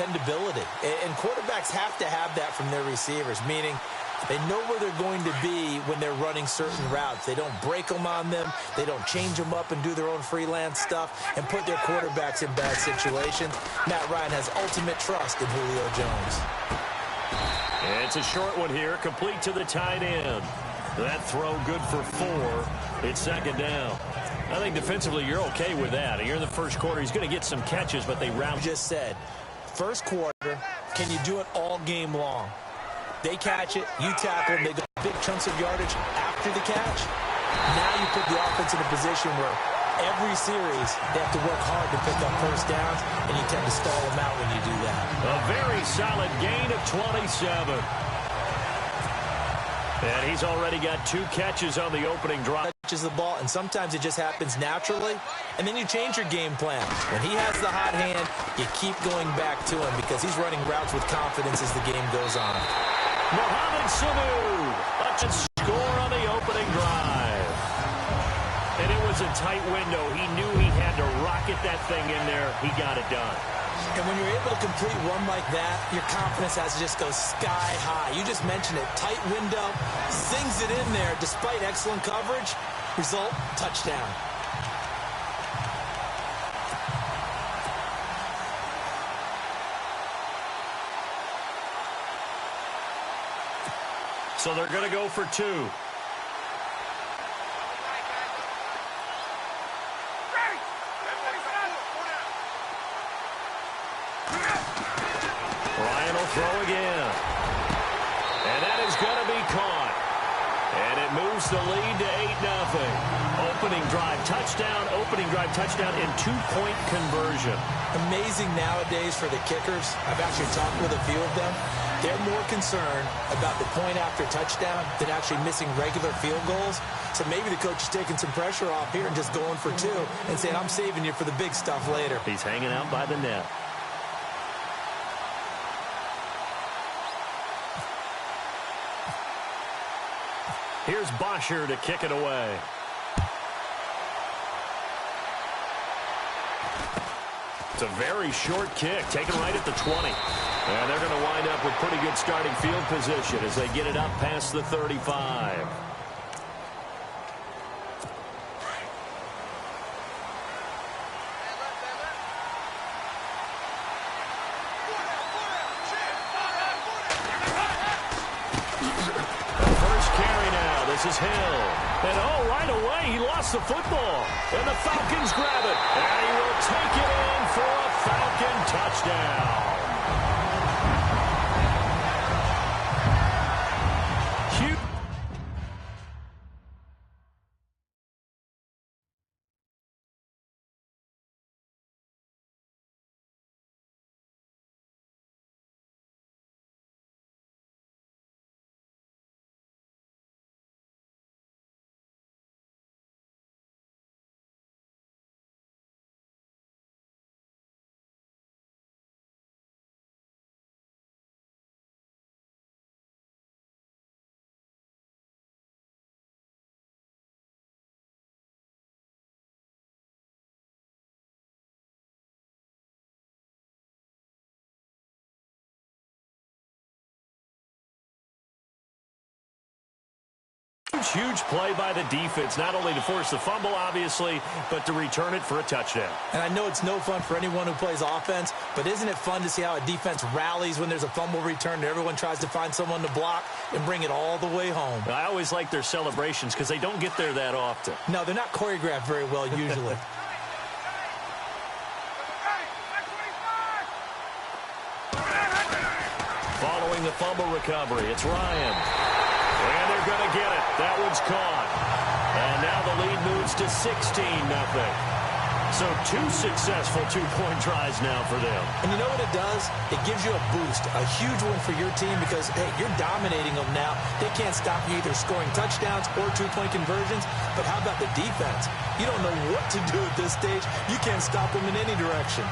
dependability. And quarterbacks have to have that from their receivers, meaning they know where they're going to be when they're running certain routes. They don't break them on them. They don't change them up and do their own freelance stuff and put their quarterbacks in bad situations. Matt Ryan has ultimate trust in Julio Jones. It's a short one here, complete to the tight end. That throw good for 4. It's second down. I think defensively you're okay with that. Here in the first quarter, he's going to get some catches, but they round. Just said, first quarter, can you do it all game long? They catch it, you tackle them, they go big chunks of yardage after the catch. Now you put the offense in a position where every series they have to work hard to pick up first downs, and you tend to stall them out when you do that. A very solid gain of 27. And he's already got 2 catches on the opening drive. Touches the ball, and sometimes it just happens naturally, and then you change your game plan. When he has the hot hand, you keep going back to him because he's running routes with confidence as the game goes on. Mohamed Sanu, a score on the opening drive. And it was a tight window. He knew he had to rocket that thing in there. He got it done. And when you're able to complete one like that, your confidence has to just go sky high. You just mentioned it. Tight window, sings it in there despite excellent coverage. Result, touchdown. So they're going to go for 2. Ryan will throw again. And that is going to be caught. And it moves the lead to 8-0. Opening drive touchdown, and 2-point conversion. Amazing nowadays for the kickers. I've actually talked with a few of them. They're more concerned about the point after touchdown than actually missing regular field goals. So maybe the coach is taking some pressure off here and just going for 2 and saying, I'm saving you for the big stuff later. He's hanging out by the net. Here's Bosher to kick it away. It's a very short kick, taken right at the 20. And they're going to wind up with pretty good starting field position as they get it up past the 35. This is Hill. And oh, right away, he lost the football. And the Falcons grab it. And he will take it in for a Falcon touchdown. Huge play by the defense, not only to force the fumble, obviously, but to return it for a touchdown. And I know it's no fun for anyone who plays offense, but isn't it fun to see how a defense rallies when there's a fumble return and everyone tries to find someone to block and bring it all the way home? I always like their celebrations because they don't get there that often. No, they're not choreographed very well usually. Following the fumble recovery, it's Ryan. And they're going to get it. That one's caught. And now the lead moves to 16-0. So 2 successful 2-point tries now for them. And you know what it does? It gives you a boost, a huge one for your team because, hey, you're dominating them now. They can't stop you either scoring touchdowns or 2-point conversions. But how about the defense? You don't know what to do at this stage. You can't stop them in any direction.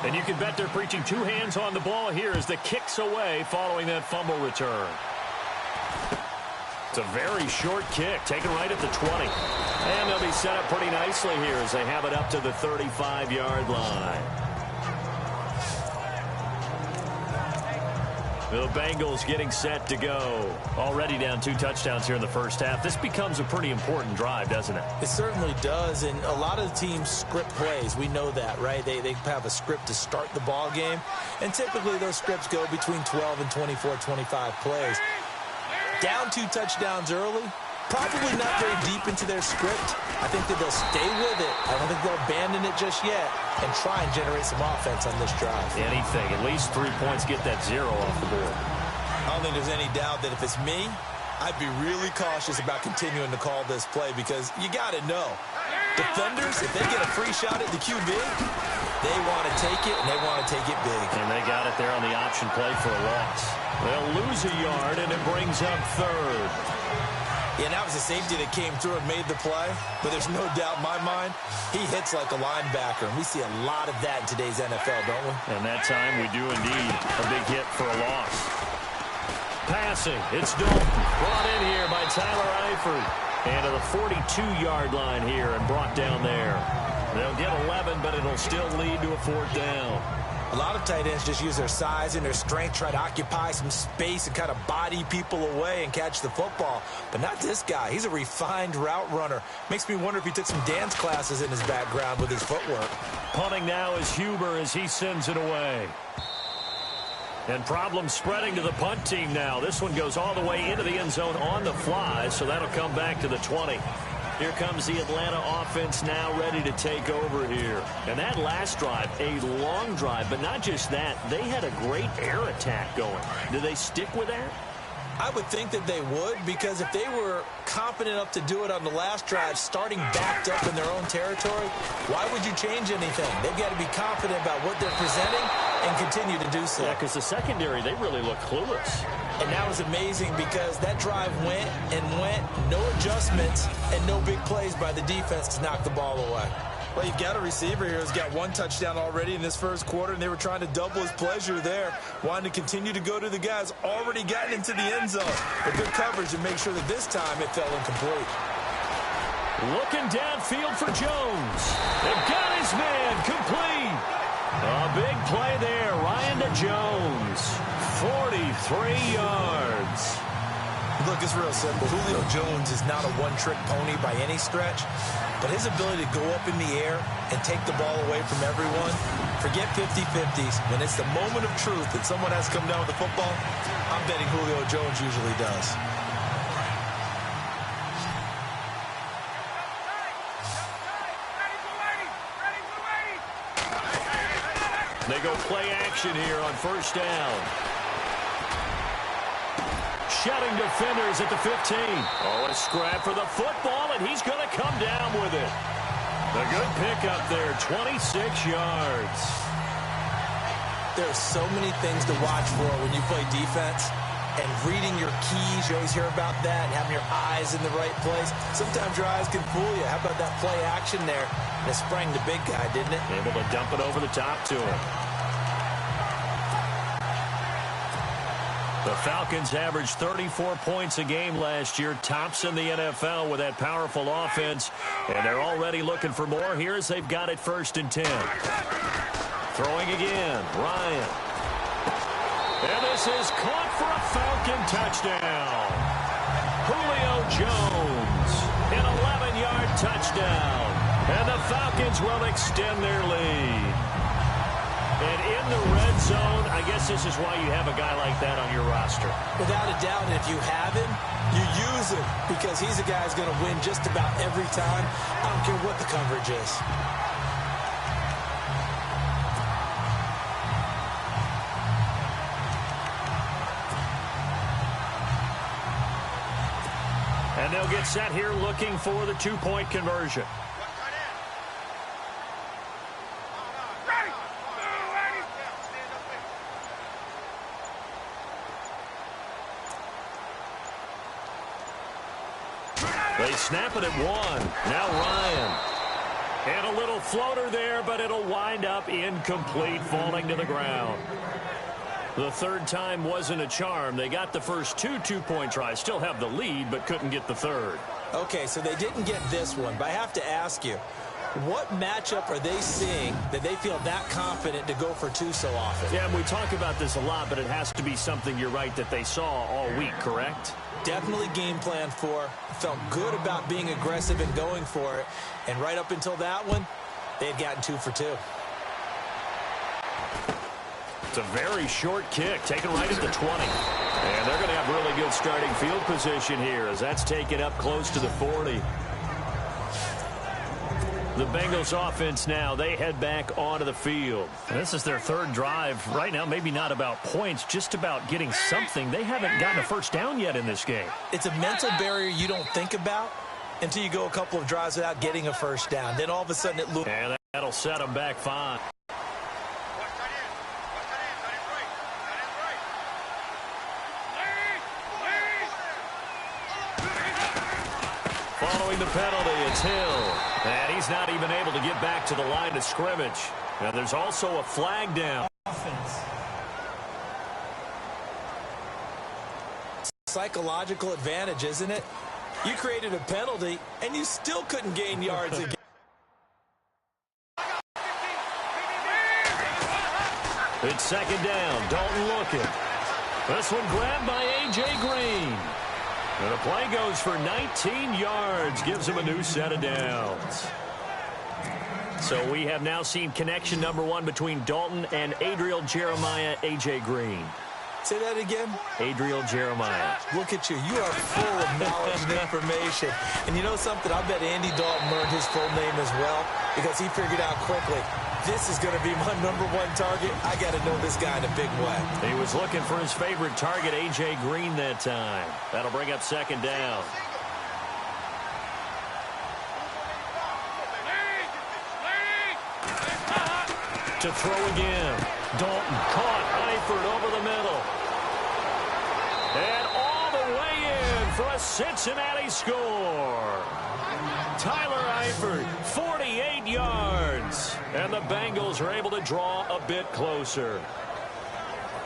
And you can bet they're preaching 2 hands on the ball here as the kick's away following that fumble return. It's a very short kick, taken right at the 20. And they'll be set up pretty nicely here as they have it up to the 35-yard line. The Bengals getting set to go. Already down 2 touchdowns here in the first half. This becomes a pretty important drive, doesn't it? It certainly does, and a lot of the teams script plays. We know that, right? They have a script to start the ball game, and typically those scripts go between 12 and 24, 25 plays. Down 2 touchdowns early, probably not very deep into their script. I think that they'll stay with it. I don't think they'll abandon it just yet and try and generate some offense on this drive. Anything. At least 3 points, get that 0 off the board. I don't think there's any doubt that if it's me, I'd be really cautious about continuing to call this play because you got to know. Defenders, if they get a free shot at the QB, they want to take it, and they want to take it big. And they got it there on the option play for a loss. They'll lose a yard, and it brings up 3rd. Yeah, that was a safety that came through and made the play, but there's no doubt in my mind, he hits like a linebacker, and we see a lot of that in today's NFL, don't we? And that time we do indeed. A big hit for a loss. Passing, it's Dalton. Brought in here by Tyler Eifert. And to the 42-yard line here and brought down there. They'll get 11, but it'll still lead to a 4th down. A lot of tight ends just use their size and their strength, try to occupy some space and kind of body people away and catch the football. But not this guy. He's a refined route runner. Makes me wonder if he took some dance classes in his background with his footwork. Punting now is Huber as he sends it away. And problems spreading to the punt team now. This one goes all the way into the end zone on the fly, so that'll come back to the 20. Here comes the Atlanta offense now ready to take over here. And that last drive, a long drive, but not just that. They had a great air attack going. Do they stick with that? I would think that they would, because if they were confident enough to do it on the last drive, starting backed up in their own territory, why would you change anything? They've got to be confident about what they're presenting and continue to do so. Yeah, because the secondary, they really look clueless. And that was amazing because that drive went and went, no adjustments, and no big plays by the defense to knock the ball away. Well, you've got a receiver here who's got 1 touchdown already in this first quarter, and they were trying to double his pleasure there, wanting to continue to go to the guys already gotten into the end zone. But good coverage to make sure that this time it fell incomplete. Looking downfield for Jones. They've got his man complete. A big play there. Ryan to Jones. 43 yards. Look, it's real simple. Julio Jones is not a one-trick pony by any stretch, but his ability to go up in the air and take the ball away from everyone, forget 50-50s. When it's the moment of truth that someone has to come down with the football, I'm betting Julio Jones usually does. They go play action here on 1st down. Shutting defenders at the 15. Oh, a scrap for the football, and he's going to come down with it. A good pickup there, 26 yards. There's so many things to watch for when you play defense, and reading your keys, you always hear about that, and having your eyes in the right place. Sometimes your eyes can fool you. How about that play action there? And it sprang the big guy, didn't it? Able to dump it over the top to him. The Falcons averaged 34 points a game last year, tops in the NFL with that powerful offense, and they're already looking for more. Here's they've got it 1st and 10. Throwing again, Ryan. And this is caught for a Falcon touchdown. Julio Jones, an 11-yard touchdown, and the Falcons will extend their lead. And in the red zone, I guess this is why you have a guy like that on your roster. Without a doubt, and if you have him, you use him because he's a guy who's going to win just about every time. I don't care what the coverage is. And they'll get set here looking for the 2-point conversion. They snap it at 1. Now Ryan. And a little floater there, but it'll wind up incomplete, falling to the ground. The third time wasn't a charm. They got the first two-point tries, still have the lead, but couldn't get the third. Okay, so they didn't get this one, but I have to ask you, what matchup are they seeing that they feel that confident to go for two so often? Yeah, and we talk about this a lot, but it has to be something, you're right, that they saw all week, correct? Definitely game planned for, felt good about being aggressive and going for it, and right up until that one, they had gotten 2 for 2. It's a very short kick, taken right at the 20. And they're going to have really good starting field position here as that's taken up close to the 40. The Bengals offense now, they head back onto the field. And this is their third drive. Right now, maybe not about points, just about getting something. They haven't gotten a first down yet in this game. It's a mental barrier you don't think about until you go a couple of drives without getting a first down. Then all of a sudden it looks. And that'll set them back fine. Following the penalty, it's Hill. And he's not even able to get back to the line of scrimmage. Now there's also a flag down. Psychological advantage, isn't it? You created a penalty, and you still couldn't gain yards again. It's second down. Dalton looking. This one grabbed by A.J. Green. And the play goes for 19 yards. Gives him a new set of downs. So we have now seen connection number 1 between Dalton and Adriel Jeremiah, A.J. Green. Say that again. Adriel Jeremiah. Look at you. You are full of knowledge and information. And you know something? I bet Andy Dalton learned his full name as well because he figured out quickly, this is going to be my number 1 target. I got to know this guy in a big way. He was looking for his favorite target, A.J. Green, that time. That'll bring up second down. To throw again. Dalton caught Eifert over the middle. And all the way in for a Cincinnati score. Tyler Eifert, 48 yards. And the Bengals are able to draw a bit closer.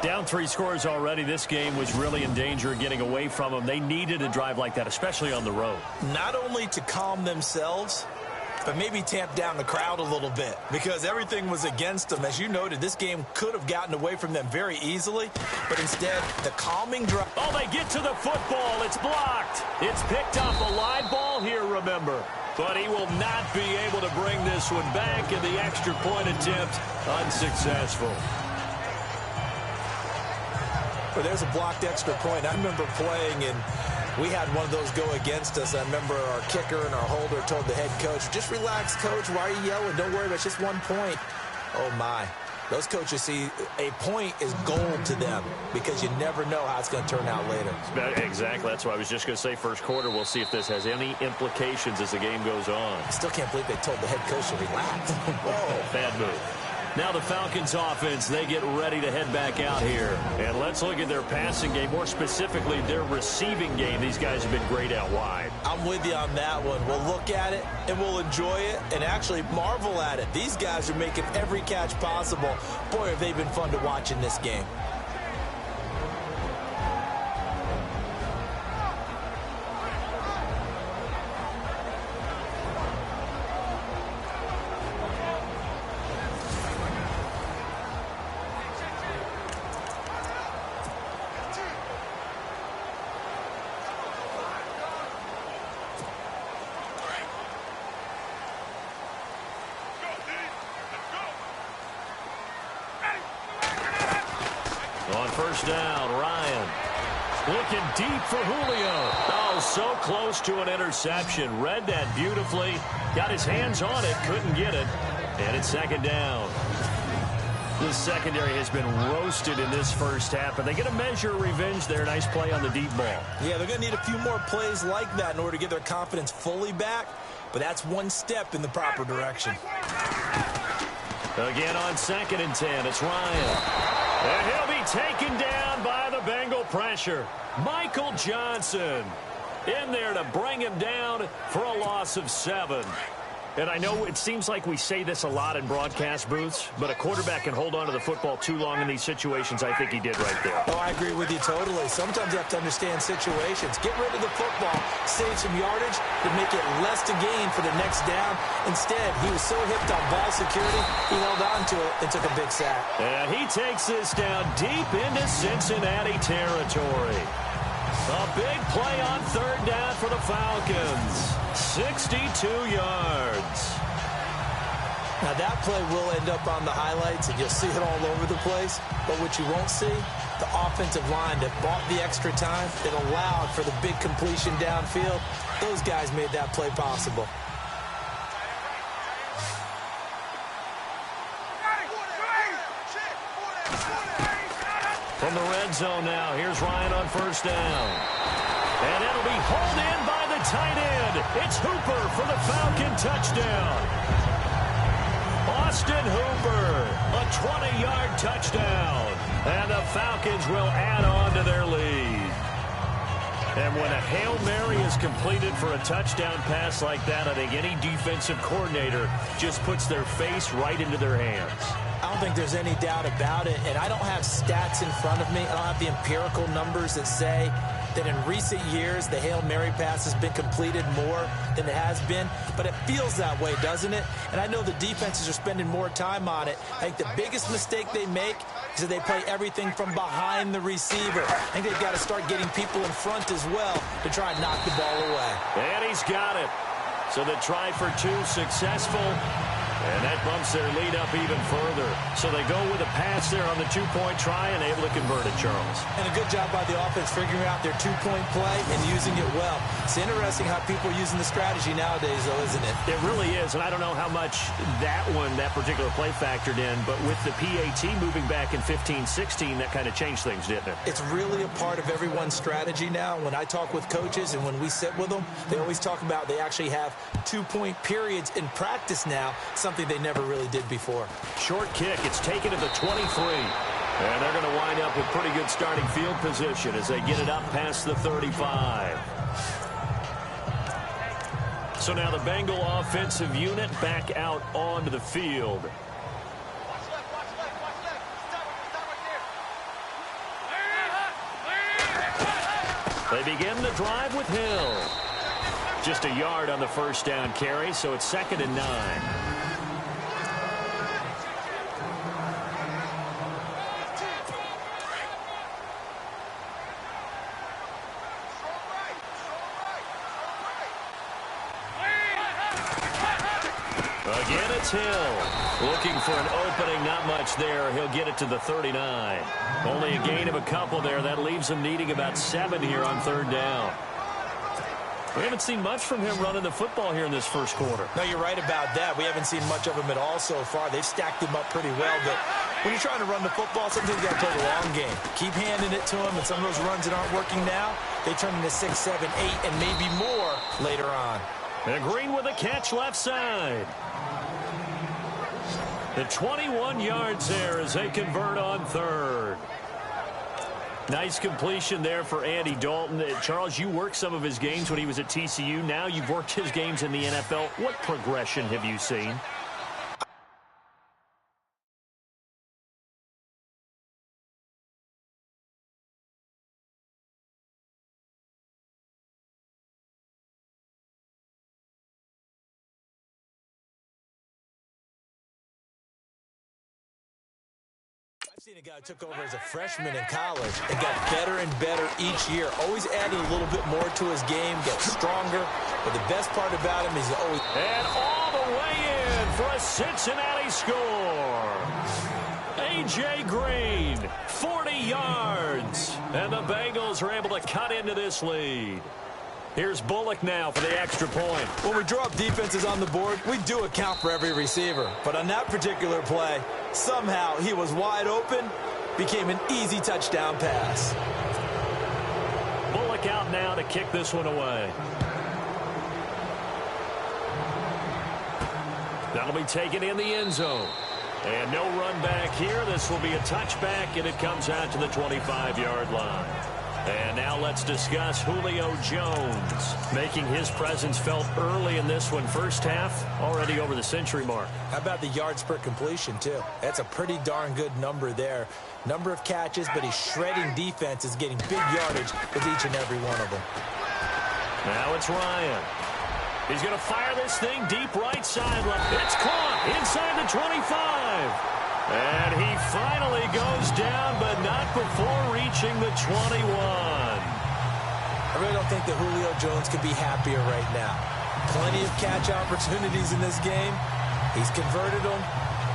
Down 3 scores already. This game was really in danger of getting away from them. They needed a drive like that, especially on the road. Not only to calm themselves, but maybe tamp down the crowd a little bit because everything was against them. As you noted, this game could have gotten away from them very easily, but instead, the calming drive. Oh, they get to the football. It's blocked. It's picked up. A live ball here, remember. But he will not be able to bring this one back, and the extra point attempt unsuccessful. Well, there's a blocked extra point. I remember playing, and we had one of those go against us. I remember our kicker and our holder told the head coach, just relax, coach. Why are you yelling? Don't worry about it. It's just 1 point. Oh, my. Those coaches see a point is gold to them because you never know how it's going to turn out later. Exactly. That's what I was just going to say. First quarter, we'll see if this has any implications as the game goes on. I still can't believe they told the head coach to relax. Whoa. Bad move. Now the Falcons offense, they get ready to head back out here. And let's look at their passing game, more specifically their receiving game. These guys have been great out wide. I'm with you on that one. We'll look at it, and we'll enjoy it, and actually marvel at it. These guys are making every catch possible. Boy, have they been fun to watch in this game. On first down, Ryan looking deep for Julio. Oh, so close to an interception. Read that beautifully. Got his hands on it. Couldn't get it. And it's second down. The secondary has been roasted in this first half, but they get a measure of revenge there. Nice play on the deep ball. Yeah, they're going to need a few more plays like that in order to get their confidence fully back, but that's one step in the proper direction. Again on 2nd and 10, it's Ryan. And he'll be taken down by the Bengal pressure. Michael Johnson in there to bring him down for a loss of 7. And I know it seems like we say this a lot in broadcast booths, but a quarterback can hold on to the football too long in these situations. I think he did right there. Oh, I agree with you totally. Sometimes you have to understand situations. Get rid of the football, save some yardage to make it less to gain for the next down. Instead, he was so hipped on ball security, he held on to it and took a big sack. And he takes this down deep into Cincinnati territory. A big play on third down for the Falcons. 62 yards. Now, that play will end up on the highlights, and you'll see it all over the place. But what you won't see, the offensive line that bought the extra time, that allowed for the big completion downfield, those guys made that play possible. From the red zone now, here's Ryan on first down. And it'll be hauled in by the tight end. It's Hooper for the Falcon touchdown. Austin Hooper, a 20-yard touchdown. And the Falcons will add on to their lead. And when a Hail Mary is completed for a touchdown pass like that, I think any defensive coordinator just puts their face right into their hands. I don't think there's any doubt about it, and I don't have stats in front of me. I don't have the empirical numbers that say that in recent years the Hail Mary pass has been completed more than it has been, but it feels that way, doesn't it? And I know the defenses are spending more time on it. I think the biggest mistake they make is that they play everything from behind the receiver. I think they've got to start getting people in front as well to try and knock the ball away. And he's got it. So the try for two successful. And that bumps their lead up even further. So they go with a pass there on the two-point try and able to convert it, Charles. And a good job by the offense figuring out their two-point play and using it well. It's interesting how people are using the strategy nowadays, though, isn't it? It really is, and I don't know how much that particular play factored in, but with the PAT moving back in 15-16, that kind of changed things, didn't it? It's really a part of everyone's strategy now. When I talk with coaches and when we sit with them, they always talk about they actually have two-point periods in practice now, something they never really did before. Short kick. It's taken to the 23. And they're going to wind up with pretty good starting field position as they get it up past the 35. So now the Bengal offensive unit back out onto the field. They begin the drive with Hill. Just a yard on the first down carry, so it's 2nd and 9. Again, it's Hill. Looking for an opening, not much there. He'll get it to the 39. Only a gain of a couple there. That leaves him needing about 7 here on third down. We haven't seen much from him running the football here in this first quarter. No, you're right about that. We haven't seen much of him at all so far. They've stacked him up pretty well, but when you're trying to run the football, sometimes you got to play the long game. Keep handing it to him, and some of those runs that aren't working now, they turn into 6, 7, 8, and maybe more later on. And Green with a catch left side. The 21 yards there as they convert on third. Nice completion there for Andy Dalton. Charles, you worked some of his games when he was at TCU. Now you've worked his games in the NFL. What progression have you seen? I've seen a guy who took over as a freshman in college and got better and better each year. Always adding a little bit more to his game, gets stronger. But the best part about him is always... And all the way in for a Cincinnati score. A.J. Green, 40 yards. And the Bengals are able to cut into this lead. Here's Bullock now for the extra point. When we draw up defenses on the board, we do account for every receiver. But on that particular play, somehow he was wide open, became an easy touchdown pass. Bullock out now to kick this one away. That'll be taken in the end zone. And no run back here. This will be a touchback, and it comes out to the 25-yard line. And now let's discuss Julio Jones, making his presence felt early in this one. First half, already over the century mark. How about the yards per completion, too? That's a pretty darn good number there. Number of catches, but he's shredding defenses, getting big yardage with each and every one of them. Now it's Ryan. He's going to fire this thing deep right sideline. It's caught inside the 25. And he finally goes down, but not before reaching the 21. I really don't think that Julio Jones could be happier right now. Plenty of catch opportunities in this game. He's converted them,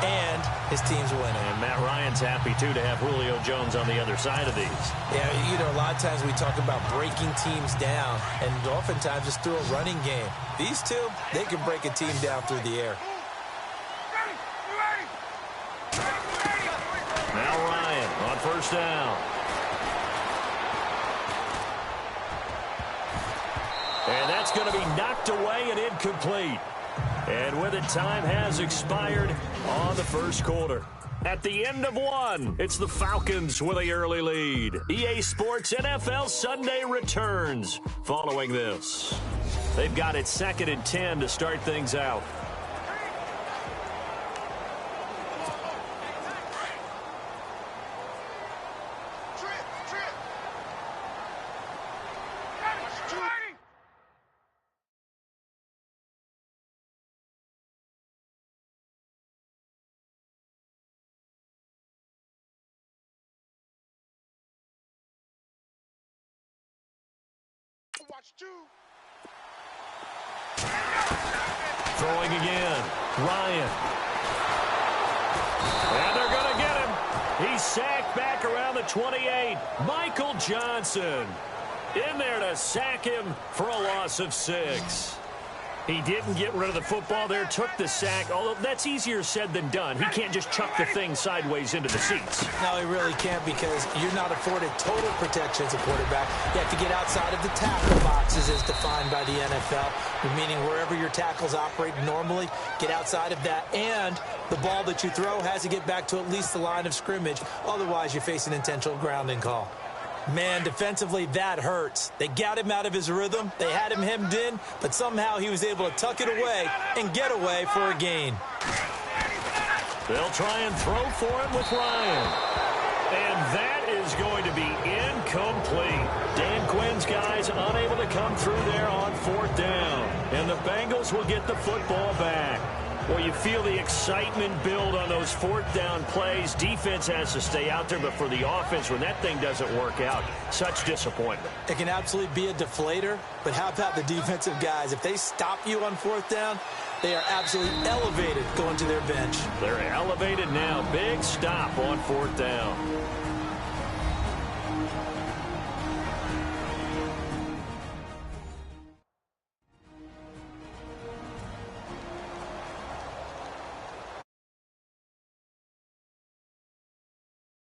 and his team's winning. And Matt Ryan's happy, too, to have Julio Jones on the other side of these. Yeah, you know, a lot of times we talk about breaking teams down, and oftentimes it's through a running game. These two, they can break a team down through the air. Now Ryan on first down. And that's going to be knocked away and incomplete. And with it, time has expired on the first quarter. At the end of one, it's the Falcons with a early lead. EA Sports NFL Sunday returns following this. They've got it 2nd and 10 to start things out. Throwing again. Ryan. And they're going to get him. He's sacked back around the 28. Michael Johnson in there to sack him for a loss of 6. He didn't get rid of the football there, took the sack, although that's easier said than done. He can't just chuck the thing sideways into the seats. No, he really can't, because you're not afforded total protection as a quarterback. You have to get outside of the tackle boxes as defined by the NFL, meaning wherever your tackles operate normally, get outside of that, and the ball that you throw has to get back to at least the line of scrimmage. Otherwise, you face an intentional grounding call. Man, defensively, that hurts. They got him out of his rhythm. They had him hemmed in, but somehow he was able to tuck it away and get away for a gain. They'll try and throw for him with Ryan. And that is going to be incomplete. Dan Quinn's guys unable to come through there on 4th down. And the Bengals will get the football back. Well, you feel the excitement build on those 4th down plays. Defense has to stay out there, but for the offense, when that thing doesn't work out, such disappointment. It can absolutely be a deflator, but how about the defensive guys? If they stop you on 4th down, they are absolutely elevated going to their bench. They're elevated now. Big stop on 4th down.